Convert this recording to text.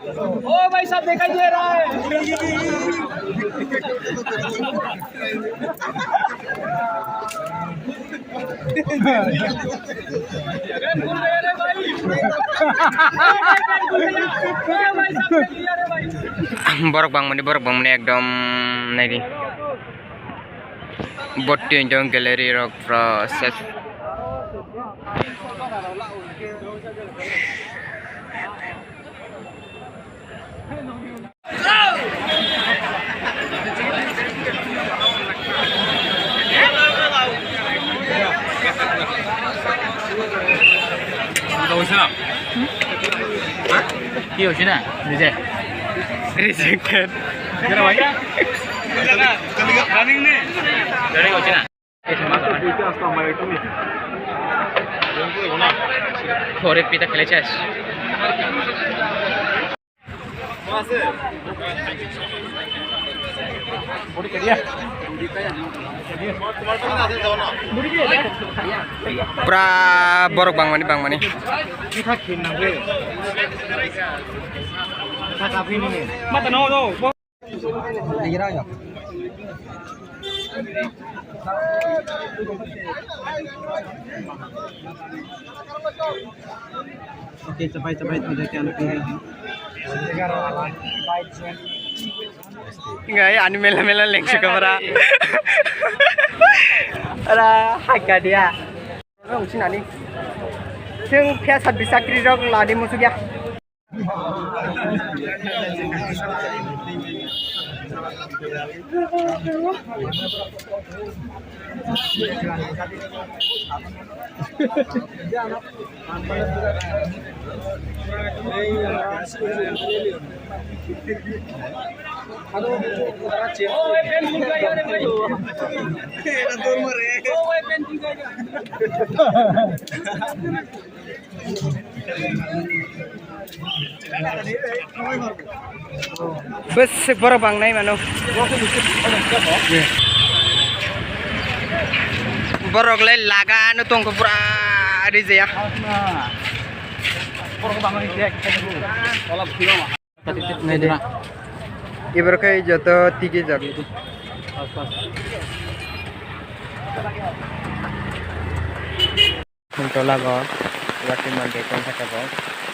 ओ भाई साहब दिखाई दे रहा है borok bang mani ekdom nari botti jong gallery rock process কি হইছে না রিজেক্ট rejected কেন ভাই রানিং নে রানিং হচ্ছে না পরে পিতা খেলেছিস pura borok bang mani mata no no Oke, capai tidak kan enggak ya ani mela leng suka para ara haga dia rong sinani sing pia bisa kiri rong ladi musuh ya bus borok bang nai mano borok lai laga no tongko pura rijaya borok bang ini dia kalau film nai dina ibar kai joto tigi jabi Kuntola go, Wati Mande, Konsa Kabo.